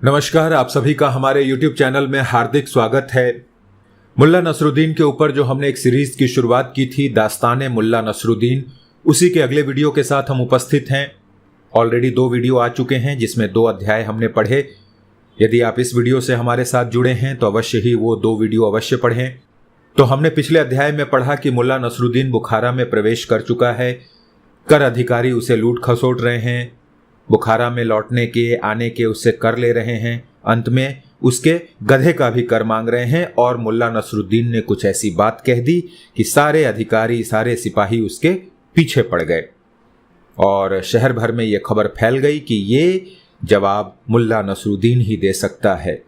नमस्कार, आप सभी का हमारे YouTube चैनल में हार्दिक स्वागत है। मुल्ला नसरुद्दीन के ऊपर जो हमने एक सीरीज की शुरुआत की थी, दास्ताने मुल्ला नसरुद्दीन, उसी के अगले वीडियो के साथ हम उपस्थित हैं। ऑलरेडी 2 वीडियो आ चुके हैं जिसमें 2 अध्याय हमने पढ़े। यदि आप इस वीडियो से हमारे साथ जुड़े हैं तो अवश्य ही वो 2 वीडियो अवश्य पढ़ें। तो हमने पिछले अध्याय में पढ़ा कि मुल्ला नसरुद्दीन बुखारा में प्रवेश कर चुका है। कर अधिकारी उसे लूट खसोट रहे हैं, बुखारा में लौटने के आने के उससे कर ले रहे हैं, अंत में उसके गधे का भी कर मांग रहे हैं। और मुल्ला नसरुद्दीन ने कुछ ऐसी बात कह दी कि सारे अधिकारी, सारे सिपाही उसके पीछे पड़ गए और शहर भर में यह खबर फैल गई कि ये जवाब मुल्ला नसरुद्दीन ही दे सकता है।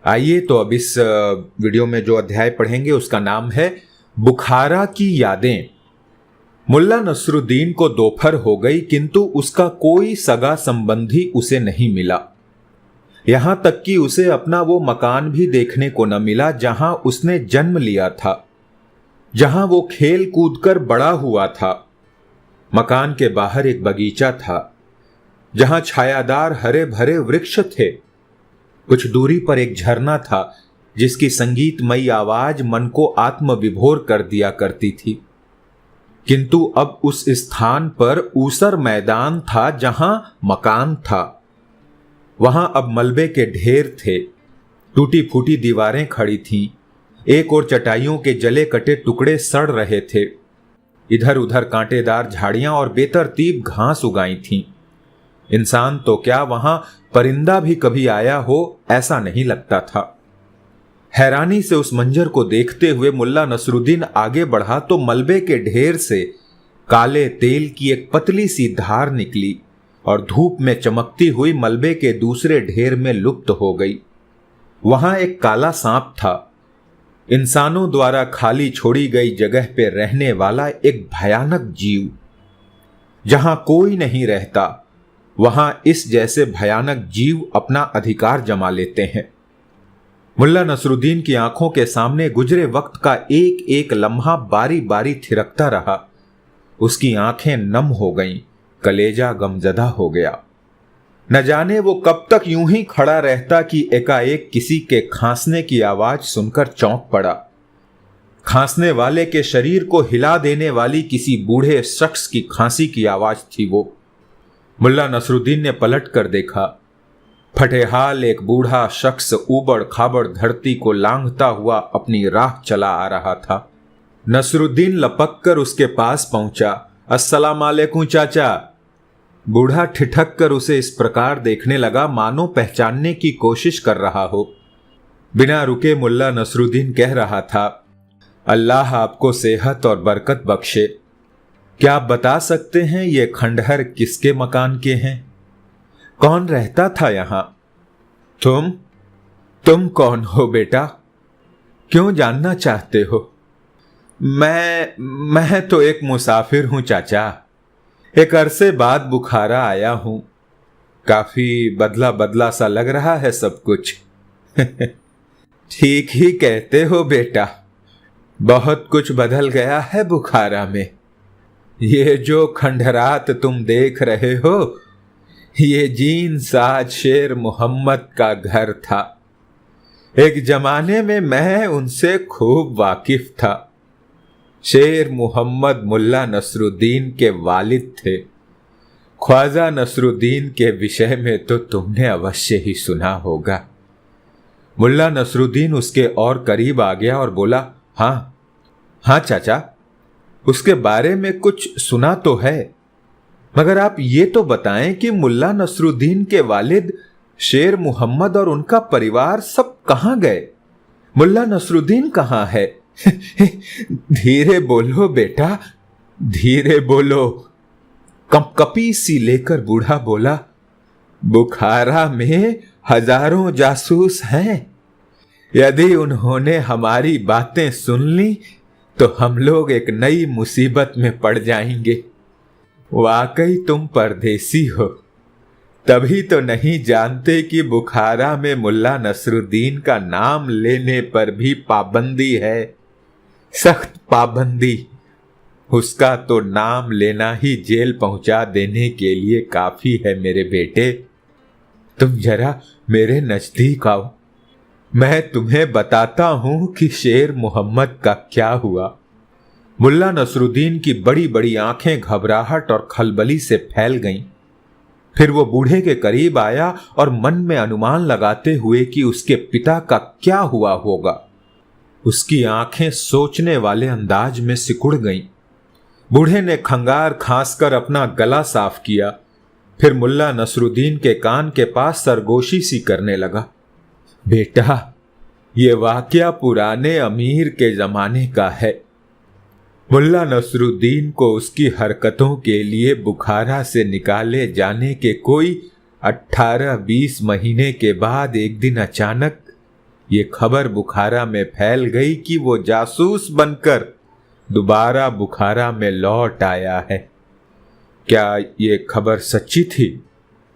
आइए तो अब इस वीडियो में जो अध्याय पढ़ेंगे उसका नाम है बुखारा की यादें। मुल्ला नसरुद्दीन को दोपहर हो गई किंतु उसका कोई सगा संबंधी उसे नहीं मिला। यहां तक कि उसे अपना वो मकान भी देखने को न मिला जहां उसने जन्म लिया था, जहां वो खेल कूद कर बड़ा हुआ था। मकान के बाहर एक बगीचा था जहां छायादार हरे भरे वृक्ष थे। कुछ दूरी पर एक झरना था जिसकी संगीतमयी आवाज मन को आत्मविभोर कर दिया करती थी। किंतु अब उस स्थान पर ऊसर मैदान था जहां मकान था। वहां अब मलबे के ढेर थे, टूटी फूटी दीवारें खड़ी थीं, एक और चटाइयों के जले कटे टुकड़े सड़ रहे थे। इधर उधर कांटेदार झाड़ियां और बेतरतीब घास उगाई थीं। इंसान तो क्या, वहां परिंदा भी कभी आया हो ऐसा नहीं लगता था। हैरानी से उस मंजर को देखते हुए मुल्ला नसरुद्दीन आगे बढ़ा तो मलबे के ढेर से काले तेल की एक पतली सी धार निकली और धूप में चमकती हुई मलबे के दूसरे ढेर में लुप्त हो गई। वहां एक काला सांप था, इंसानों द्वारा खाली छोड़ी गई जगह पे रहने वाला एक भयानक जीव। जहां कोई नहीं रहता वहां इस जैसे भयानक जीव अपना अधिकार जमा लेते हैं। मुल्ला नसरुद्दीन की आंखों के सामने गुजरे वक्त का एक एक लम्हा बारी बारी थिरकता रहा। उसकी आंखें नम हो गईं, कलेजा गमजदा हो गया। न जाने वो कब तक यूं ही खड़ा रहता कि एकाएक किसी के खांसने की आवाज सुनकर चौंक पड़ा। खांसने वाले के शरीर को हिला देने वाली किसी बूढ़े शख्स की खांसी की आवाज थी वो। मुल्ला नसरुद्दीन ने पलट कर देखा। फटेहाल एक बूढ़ा शख्स ऊबड़ खाबड़ धरती को लांघता हुआ अपनी राह चला आ रहा था। नसरुद्दीन लपक कर उसके पास पहुंचा। अस्सलाम वालेकुम चाचा। बूढ़ा ठिठक कर उसे इस प्रकार देखने लगा मानो पहचानने की कोशिश कर रहा हो। बिना रुके मुल्ला नसरुद्दीन कह रहा था, अल्लाह आपको सेहत और बरकत बख्शे। क्या आप बता सकते हैं ये खंडहर किसके मकान के हैं? कौन रहता था यहां? तुम कौन हो बेटा? क्यों जानना चाहते हो? मैं तो एक मुसाफिर हूं चाचा। एक अरसे बाद बुखारा आया हूं। काफी बदला बदला सा लग रहा है सब कुछ। ठीक ही कहते हो बेटा, बहुत कुछ बदल गया है बुखारा में। ये जो खंडहरात तुम देख रहे हो, ये जीन साज शेर मोहम्मद का घर था। एक जमाने में मैं उनसे खूब वाकिफ था। शेर मोहम्मद मुल्ला नसरुद्दीन के वालिद थे। ख्वाजा नसरुद्दीन के विषय में तो तुमने अवश्य ही सुना होगा। मुल्ला नसरुद्दीन उसके और करीब आ गया और बोला, हाँ चाचा, उसके बारे में कुछ सुना तो है, मगर आप ये तो बताएं कि मुल्ला नसरुद्दीन के वालिद शेर मोहम्मद और उनका परिवार सब कहां गए? मुल्ला नसरुद्दीन कहां है? धीरे बोलो बेटा, धीरे बोलो। कंपकपी सी लेकर बूढ़ा बोला, बुखारा में हजारों जासूस हैं। यदि उन्होंने हमारी बातें सुन ली तो हम लोग एक नई मुसीबत में पड़ जाएंगे। वाकई तुम परदेसी हो, तभी तो नहीं जानते कि बुखारा में मुल्ला नसरुद्दीन का नाम लेने पर भी पाबंदी है, सख्त पाबंदी। उसका तो नाम लेना ही जेल पहुंचा देने के लिए काफी है मेरे बेटे। तुम जरा मेरे नजदीक आओ, मैं तुम्हें बताता हूं कि शेर मोहम्मद का क्या हुआ। मुल्ला नसरुद्दीन की बड़ी बड़ी आंखें घबराहट और खलबली से फैल गईं। फिर वो बूढ़े के करीब आया और मन में अनुमान लगाते हुए कि उसके पिता का क्या हुआ होगा। उसकी आंखें सोचने वाले अंदाज में सिकुड़ गईं। बूढ़े ने खंगार खांसकर अपना गला साफ किया, फिर मुल्ला नसरुद्दीन के कान के पास सरगोशी सी करने लगा। बेटा, ये वाकया पुराने अमीर के जमाने का है। मुल्ला नसरुद्दीन को उसकी हरकतों के लिए बुखारा से निकाले जाने के कोई 18-20 महीने के बाद एक दिन अचानक ये खबर बुखारा में फैल गई कि वो जासूस बनकर दोबारा बुखारा में लौट आया है। क्या ये खबर सच्ची थी?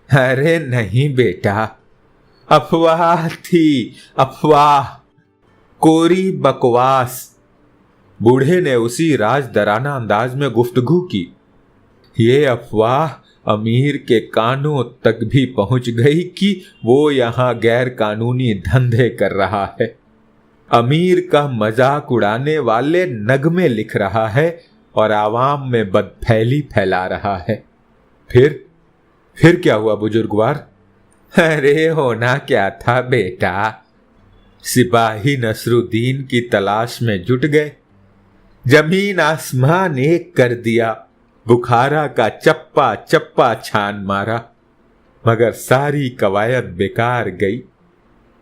अरे नहीं बेटा, अफवाह थी, अफवाह, कोरी बकवास। बूढ़े ने उसी राजदराना अंदाज में गुफ्तगू की। ये अफवाह अमीर के कानों तक भी पहुंच गई कि वो यहां गैर कानूनी धंधे कर रहा है। अमीर का मजाक उड़ाने वाले नगमे लिख रहा है और आवाम में बदफैली फैला रहा है। फिर क्या हुआ बुजुर्गवार? अरे होना क्या था बेटा, सिपाही नसरुद्दीन की तलाश में जुट गए। जमीन आसमान एक कर दिया, बुखारा का चप्पा चप्पा छान मारा, मगर सारी कवायद बेकार गई।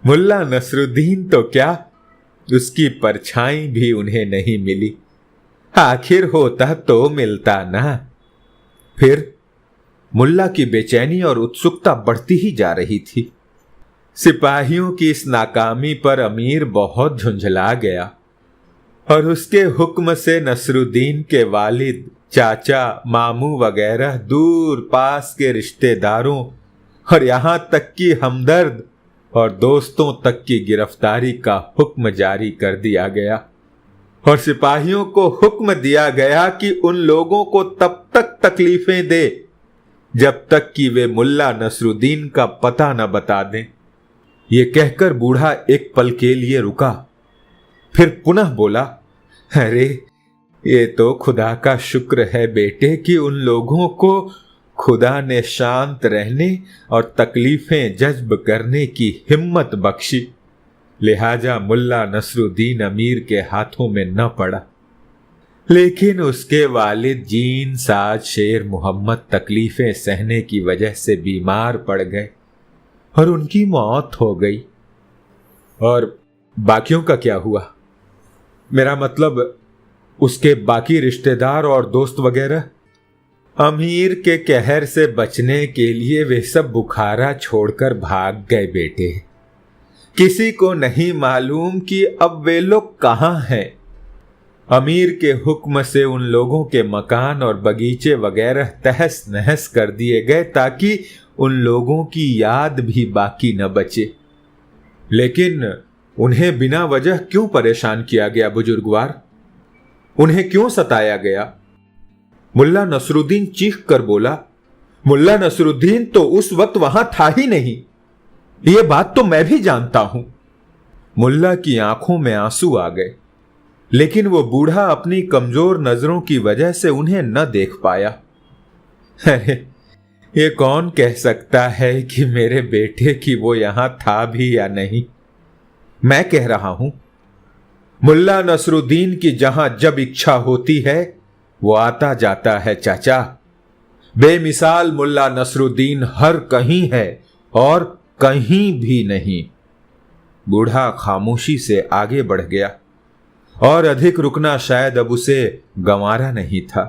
मुल्ला नसरुद्दीन तो क्या, उसकी परछाई भी उन्हें नहीं मिली। आखिर होता तो मिलता ना। फिर मुल्ला की बेचैनी और उत्सुकता बढ़ती ही जा रही थी। सिपाहियों की इस नाकामी पर अमीर बहुत झुंझला गया और उसके हुक्म से नसरुद्दीन के वालिद, चाचा, मामू वगैरह दूर पास के रिश्तेदारों और यहां तक कि हमदर्द और दोस्तों तक की गिरफ्तारी का हुक्म जारी कर दिया गया और सिपाहियों को हुक्म दिया गया कि उन लोगों को तब तक तकलीफें दे जब तक कि वे मुल्ला नसरुद्दीन का पता न बता दें। ये कहकर बूढ़ा एक पल के लिए रुका, फिर पुनः बोला, अरे ये तो खुदा का शुक्र है बेटे कि उन लोगों को खुदा ने शांत रहने और तकलीफें जज्ब करने की हिम्मत बख्शी, लिहाजा मुल्ला नसरुद्दीन अमीर के हाथों में न पड़ा। लेकिन उसके वालिद जीन साज शेर मोहम्मद तकलीफें सहने की वजह से बीमार पड़ गए और उनकी मौत हो गई। और बाकियों का क्या हुआ? मेरा मतलब उसके बाकी रिश्तेदार और दोस्त वगैरह? अमीर के कहर से बचने के लिए वे सब बुखारा छोड़कर भाग गए बेटे। किसी को नहीं मालूम कि अब वे लोग कहां हैं। अमीर के हुक्म से उन लोगों के मकान और बगीचे वगैरह तहस नहस कर दिए गए ताकि उन लोगों की याद भी बाकी न बचे। लेकिन उन्हें बिना वजह क्यों परेशान किया गया बुजुर्गवार? उन्हें क्यों सताया गया? मुल्ला नसरुद्दीन चीख कर बोला, मुल्ला नसरुद्दीन तो उस वक्त वहां था ही नहीं, यह बात तो मैं भी जानता हूं। मुल्ला की आंखों में आंसू आ गए, लेकिन वो बूढ़ा अपनी कमजोर नजरों की वजह से उन्हें न देख पाया। अरे ये कौन कह सकता है कि मेरे बेटे की वो यहां था भी या नहीं? मैं कह रहा हूं, मुल्ला नसरुद्दीन की जहां जब इच्छा होती है वो आता जाता है चाचा। बेमिसाल मुल्ला नसरुद्दीन हर कहीं है और कहीं भी नहीं। बूढ़ा खामोशी से आगे बढ़ गया और अधिक रुकना शायद अब उसे गंवारा नहीं था।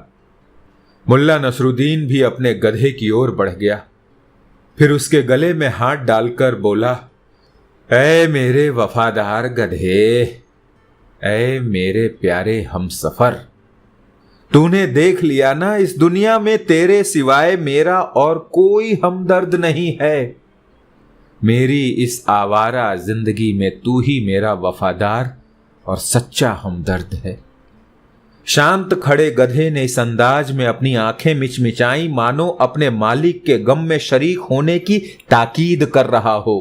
मुल्ला नसरुद्दीन भी अपने गधे की ओर बढ़ गया, फिर उसके गले में हाथ डालकर बोला, ऐ मेरे वफादार गधे, ऐ मेरे प्यारे हमसफर, तूने देख लिया ना इस दुनिया में तेरे सिवाय मेरा और कोई हमदर्द नहीं है। मेरी इस आवारा जिंदगी में तू ही मेरा वफादार और सच्चा हमदर्द है। शांत खड़े गधे ने इस अंदाज में अपनी आंखें मिचमिचाई मानो अपने मालिक के गम में शरीक होने की ताकीद कर रहा हो।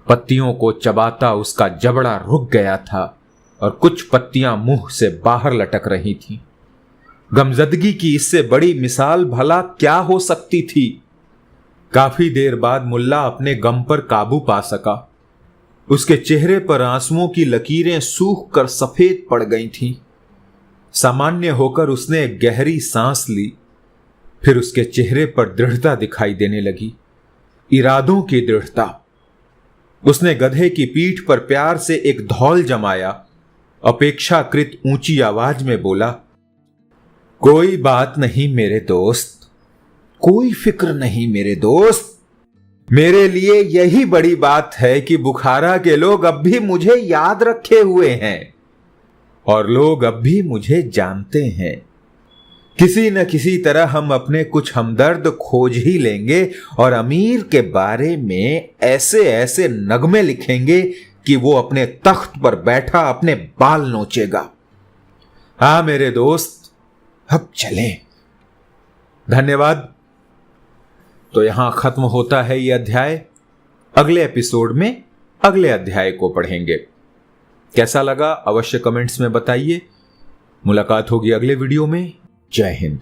पत्तियों को चबाता उसका जबड़ा रुक गया था और कुछ पत्तियां मुंह से बाहर लटक रही थीं। गमजदगी की इससे बड़ी मिसाल भला क्या हो सकती थी। काफी देर बाद मुल्ला अपने गम पर काबू पा सका। उसके चेहरे पर आंसुओं की लकीरें सूख कर सफेद पड़ गई थीं। सामान्य होकर उसने एक गहरी सांस ली। फिर उसके चेहरे पर दृढ़ता दिखाई देने लगी, इरादों की दृढ़ता। उसने गधे की पीठ पर प्यार से एक धौल जमाया, अपेक्षाकृत ऊंची आवाज में बोला, कोई बात नहीं मेरे दोस्त, कोई फिक्र नहीं मेरे दोस्त। मेरे लिए यही बड़ी बात है कि बुखारा के लोग अब भी मुझे याद रखे हुए हैं और लोग अब भी मुझे जानते हैं। किसी न किसी तरह हम अपने कुछ हमदर्द खोज ही लेंगे और अमीर के बारे में ऐसे ऐसे नगमे लिखेंगे कि वो अपने तख्त पर बैठा अपने बाल नोचेगा। हाँ मेरे दोस्त, अब चलें। धन्यवाद। तो यहां खत्म होता है ये अध्याय। अगले एपिसोड में अगले अध्याय को पढ़ेंगे। कैसा लगा अवश्य कमेंट्स में बताइए। मुलाकात होगी अगले वीडियो में। जय हिंद।